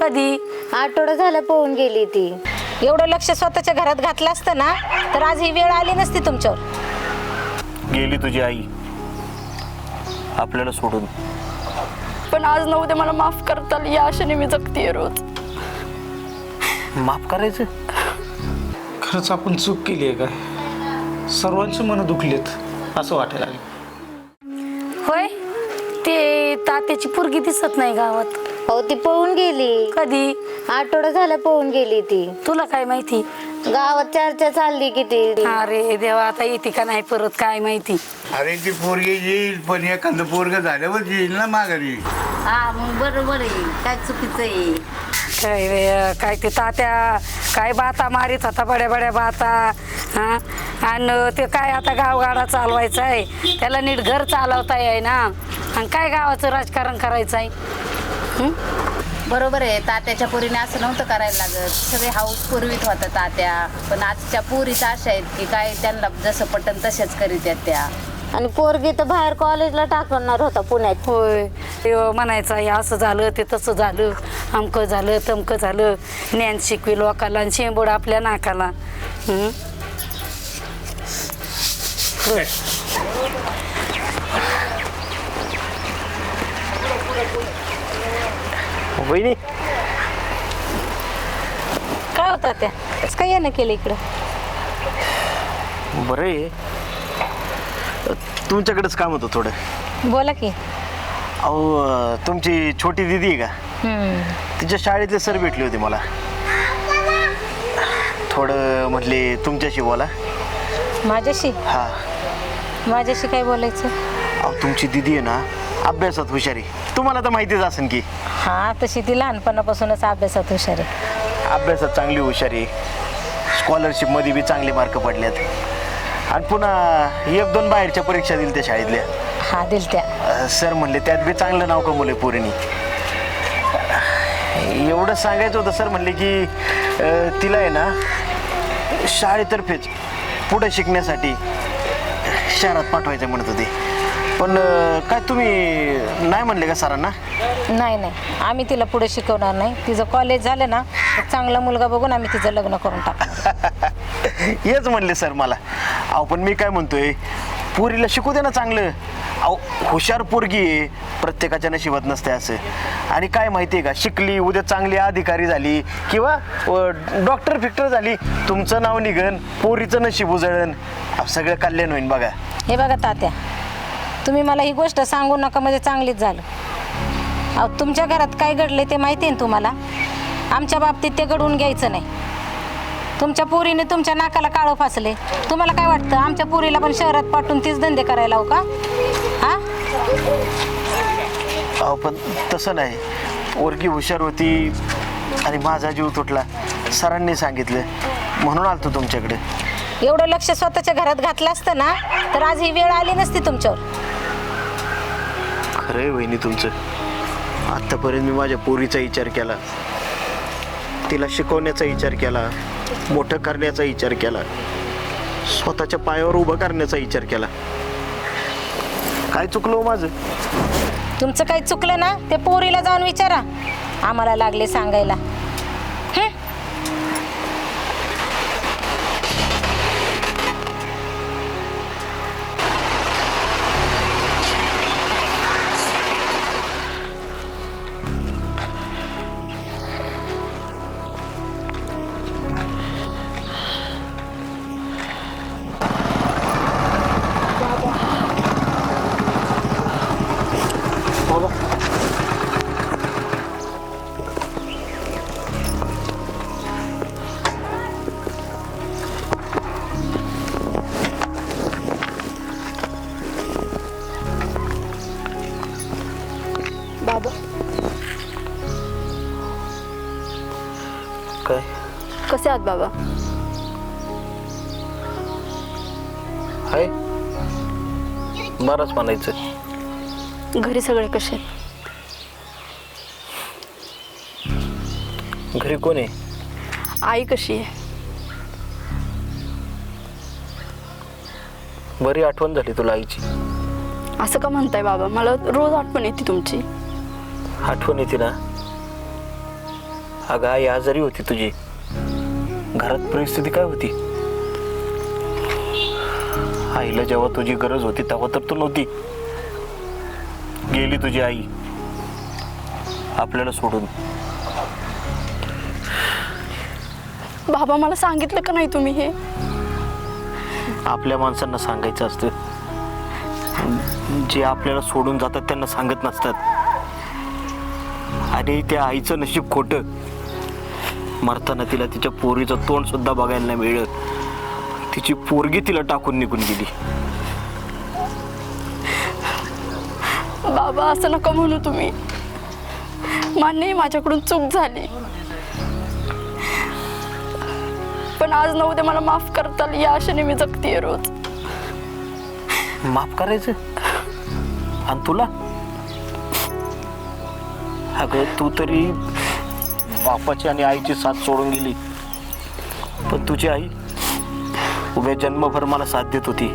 कधी? आठवडा झाला पळून गेली ती. एवढं लक्ष स्वतःच्या घरात घातलं असतं ना तर आज ही वेळ आली नसती तुमच्यावर. गेली तुझी आई आपल्याला सोडून. पण आज न उद्या मला माफ करता या आशेने मी जगतीये रोज. माफ करायचं? खरंच आपण चूक केली आहे काय? सर्वांची मनं दुखलीत असं वाटायला लागलं. होय, ते तात्याची पोरगी दिसत नाही गावात. अहो ती पळून गेली. कधी? आठवडा झाला पळून गेली ती. तुला काय माहिती? गावात चर्चा चालली किती. अरे देवा, आता येते का नाही परत काय माहिती. अरे ती पोरगी येईल पण एखादं पोरग झाल्यावर येईल ना माघारी. हा मग बरोबर आहे, काय चुकीचं आहे. काय रे, काय ते तात्या काय बाता मारित होता, बड्या बड्या बाता. हा, आणि ते काय आता गावगाडा चालवायचा आहे, त्याला नीट घर चालवता आहे ना, आणि काय गावाचं राजकारण करायचं आहे. बरोबर आहे, तात्याच्या पोरीने असं नव्हतं करायला लागत. सगळे हाऊस पुरवीत होता तात्या, पण आजच्या पोरीचा अशा आहेत की काय त्यांना जसं पटन तसेच करीत आहेत त्या. आणि पोरगी तर बाहेर कॉलेजला टाकणार होता पुण्यात. होय, ते म्हणायचं हे असं झालं ते तसं झालं, अमकं झालं तमकं झालं, ज्ञान शिकवी लोकाला आणि शेंबूड आपल्या नाकाला. वहिनी काय होतं त्या काय यानं केलं इकडं? बरं आहे, तुमच्याकडेच काम होतं थोडं. बोला की. अहो तुमची छोटी दिदी आहे का, तिच्या शाळेतले सर भेटले होते मला. थोडं म्हटले तुमच्याशी बोला. माझ्याशी? हा. माझ्याशी काय बोलायचं? अहो तुमची दिदी आहे ना अभ्यासात हुशारी, तुम्हाला तर माहितीच असेल की. हा, तशी ती लहानपणापासूनच अभ्यासात हुशार आहे. अभ्यासात चांगली हुशारी, स्कॉलरशिपमध्ये बी चांगले मार्क पडल्यात, आणि पुन्हा 1-2 बाहेरच्या परीक्षा दिल्या त्या शाळेतल्या. हा, दिल त्या. सर म्हणले त्यात बी चांगलं नाव कमवलंय पोरीनी. एवढं सांगायचं होतं सर म्हणले की तिला आहे ना शाळेतर्फेच पुढे शिकण्यासाठी शहरात पाठवायचं म्हणत होते. पण काय तुम्ही नाही म्हणले का सरांना? नाही नाही, आम्ही तिला पुढे शिकवणार नाही. तिचं कॉलेज झालं ना चांगला मुलगा बघून आम्ही तिचं लग्न करून टाकणार. हेच म्हणले सर मला. अहो पण मी काय म्हणतोय, पोरीला शिकू दे ना चांगलं. अहो हुशार पोरगी आहे, प्रत्येकाच्या नशिबात नसते असं. आणि काय माहिती आहे का, शिकली उद्या चांगली अधिकारी झाली किंवा डॉक्टर फिक्टर झाली, तुमचं नाव निघन, पोरीचं नशीब उजळण, सगळं कल्याण होईन बघा. हे बघा तात्या, तुम्ही मला ही गोष्ट सांगू नका म्हणजे चांगलीच झालं. अहो तुमच्या घरात काय घडले ते माहिती आहे ना तुम्हाला. आमच्या बाबतीत ते घडवून घ्यायचं नाही. तुमच्या पोरीने तुमच्या नाकाला काळं फासले. तुम्हाला काय वाटतं आमच्या पोरीला पण शहरात पाठवून तीच धंदे करायला हो का? हा, अहो पण तसं नाही, पोरगी हुशार होती आणि माझा जीव तुटला, सरांनी सांगितलं म्हणून आलतो तुमच्याकडे. एवढं लक्ष स्वतःच्या घरात घातलं असतं ना तर आज ही वेळ आली नसती तुमच्यावर. खरंय वहिनी तुमचं. आत्तापर्यंत मी माझ्या पोरीचा विचार केला, तिला शिकवण्याचा विचार केला, मोठं करण्याचा विचार केला, स्वतःच्या पायावर उभं करण्याचा विचार केला. काय चुकलो माझं? तुमचं काही चुकलं ना ते पोरीला जाऊन विचारा. आम्हाला लागले सांगायला. बाबा काय? कसे आहात बाबा? हाय, बरंच म्हणायचं. घरी सगळे कसे आहेत? घरी कोण आहे? आई कशी आहे? बरी आठवण झाली तुला आईची. असं का म्हणताय बाबा? मला रोज आठवण येते तुमची. आठवण येते ना, अगं आई आजारी होती तुझी, घरात परिस्थिती काय होती? आईला जेव्हा तुझी गरज होती तेव्हा तर तू नव्हती. गेली तुझी आई आपल्याला सोडून. बाबा मला सांगितलं का नाही तुम्ही हे? आपल्या माणसांना सांगायचं असतं, जे आपल्याला सोडून जातात त्यांना सांगत नसतात. आणि त्या आईचं नशीब खोटं, मरताना तिला तिच्या पोरीचं तोंड सुद्धा बघायला नाही मिळत. तिची पोरगी तिला टाकून निघून गेली. बाबा असं नका म्हणू तुम्ही. मान्य आहे माझ्याकडून चूक झाली, पण आज न उद्या मला माफ करताल या आशेने मी जगतीये रोज. माफ करायचं? आणि तुला? अगं तू तरी बापाची आणि आईची साथ सोडून गेली, पण तुझी आई उभ्या जन्मभर मला साथ देत होती.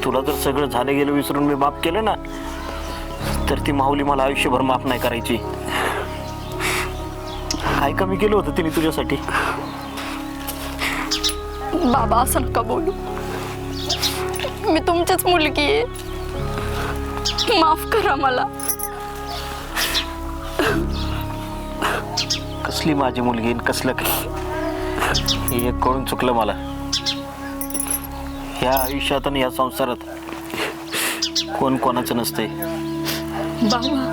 तुला जर सगळं झालं गेलं विसरून मी माफ केलं ना, तर ती माऊली मला आयुष्यभर माफ नाही करायची. काय कमी केलं होतं तिने तुझ्यासाठी? बाबा असं नका बोलू. मी तुमचीच मुलगी आहे, माफ करा मला. कसली माझी मुलगी आणि कसलं काय, हे एक कळून चुकलं मला. ह्या आयुष्यात आणि ह्या संसारात कोण कोणाचं नसतंय. बाबा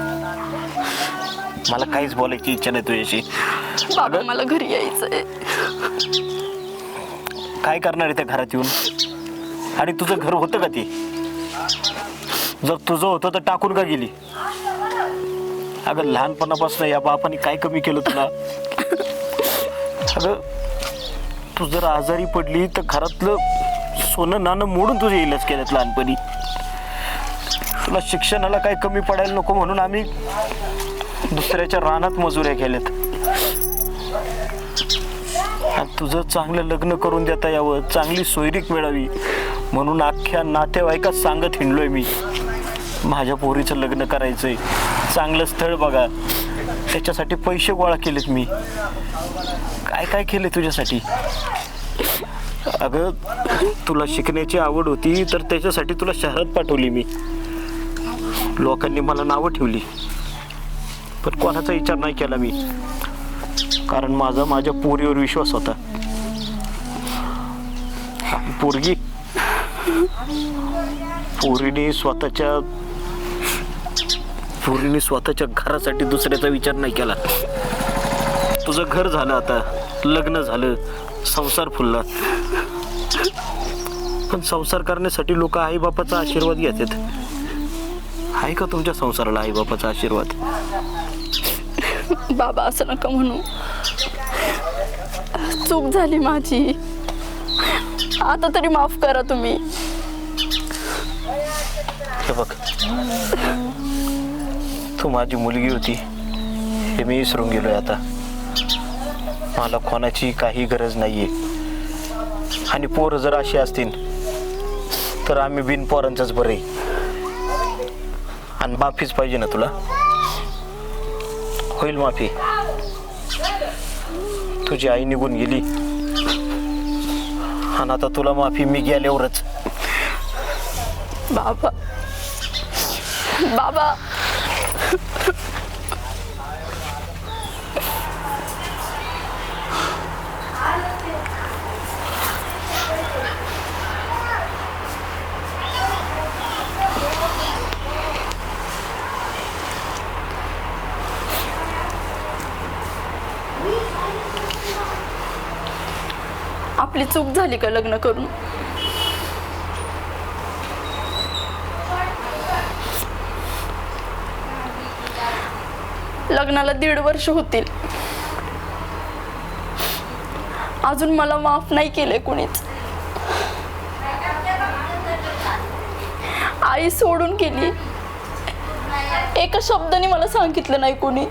मला काहीच बोलायची इच्छा नाही तुझ्याशी. बाबा मला घरी यायचंय. काय करणार आहे त्या घरात येऊन? आणि तुझं घर होतं का ते? जर तुझं होतं तर टाकून का गेली? अगं लहानपणापासून या बापाने काय कमी केलं तुला? अगं तू जर आजारी पडली तर घरातलं सोनं नाणं मोडून तुझे इलाज केल्यात लहानपणी. तुला शिक्षणाला काय कमी पडायला नको म्हणून आम्ही दुसऱ्याच्या रानात मजुऱ्या केल्यात. आणि तुझं चांगलं लग्न करून देता यावं, चांगली सोयरीक मिळावी म्हणून अख्ख्या नातेवाईकात सांगत हिंडलोय मी, माझ्या पोरीचं लग्न करायचंय, चांगलं स्थळ बघा. त्याच्यासाठी पैसे गोळा केलेत मी. काय काय केले तुझ्यासाठी? अगं तुला शिकण्याची आवड होती तर त्याच्यासाठी तुला शहरात पाठवली मी. लोकांनी मला नावं ठेवली, पण कोणाचा विचार नाही केला मी, कारण माझा माझ्या पोरीवर विश्वास होता. पोरीने स्वतःच्या घरासाठी दुसऱ्याचा विचार नाही केला. तुझं घर झालं, आता लग्न झालं, संसार फुलला, पण संसार करण्यासाठी लोक आईबापाचा आशीर्वाद घेतात. आहे का तुमच्या संसाराला आईबापाचा आशीर्वाद? बाबा असं नका म्हणू. चूक झाली माझी, आता तरी माफ करा तुम्ही. हे बघ, तू माझी मुलगी होती हे मी विसरून गेलोय. आता मला कोणाची काही गरज नाहीये. आणि पोरं जर अशी असतील तर आम्ही बिन पोरांचंच बरं आहे. आणि माफीच पाहिजे ना तुला? होईल माफी. तुझी आई निघून गेली आणि आता तुला माफी मी गेल्यावरच. बाबा बाबा आपली चूक झाली का लग्न करून? लग्नाला 1.5 वर्ष होतील, अजून मला माफ नाही केले कुणीच. आई सोडून गेली, एका शब्दाने मला सांगितलं नाही कोणी.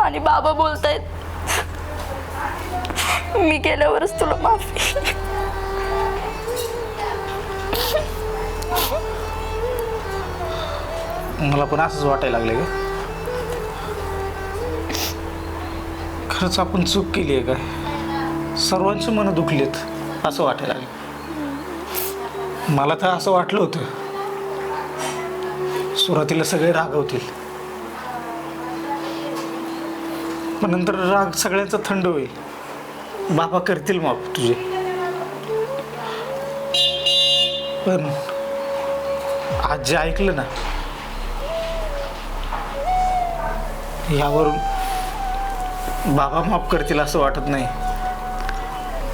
आणि बाबा बोलतायत मी गेल्यावरच तुला माफी. मला पण असंच वाटायला लागले का? खरंच आपण चूक केली आहे काय? सर्वांची मनं दुखलीत असं वाटायला लागलं. मला तर असं वाटलं होतं सुरुवातीला सगळे रागवतील, पण नंतर राग सगळ्यांचा थंड होईल. बाबा करतील माफ तुझे. पण आज जे ऐकलं ना, यावरून बाबा माफ करतील असं वाटत नाही.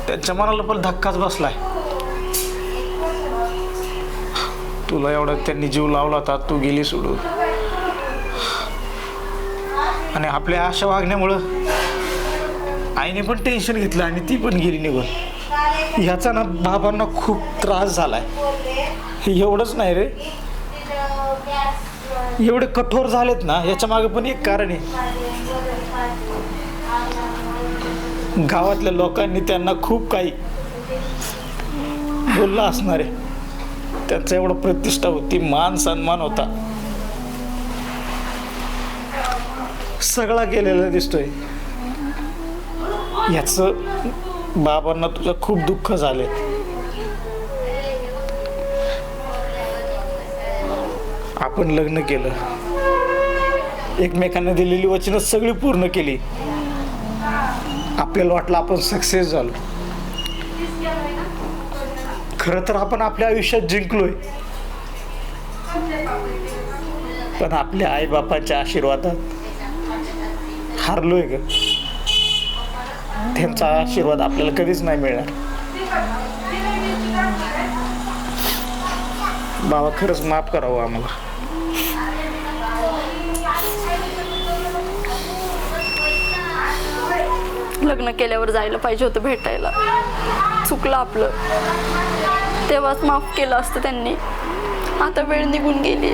त्यांच्या मनाला पण धक्काच बसलाय. तुला एवढा त्यांनी जीव लावला होता, तू गेली सोडून. आणि आपल्या अशा वागण्यामुळं आईने पण टेन्शन घेतलं आणि ती पण गेली निघून. ह्याचा ना बाबांना खूप त्रास झालाय. एवढंच नाही रे, एवढे कठोर झालेत ना, याच्या मागे पण एक कारण आहे. गावातल्या लोकांनी त्यांना खूप काही बोललं असणार आहे. त्यांचा एवढा प्रतिष्ठा होती, मान सन्मान होता, सगळा गेलेला दिसतोय. याच बाबांना तुझं खूप दुःख झाले. आपण लग्न केलं, एकमेकांना दिलेली वचनं सगळी पूर्ण केली. आपल्याला वाटलं आपण सक्सेस झालो. खरं तर आपण आपल्या आयुष्यात जिंकलोय, पण आपल्या आईबापाच्या आशीर्वादात हारलोय ग. त्यांचा आशीर्वाद आपल्याला कधीच नाही मिळणार. बाबा खरंच माफ करावं आम्हाला. लग्न केल्यावर जायला पाहिजे होतं भेटायला. चुकलं आपलं, तेव्हाच माफ केलं असतं त्यांनी. आता वेळ निघून गेली.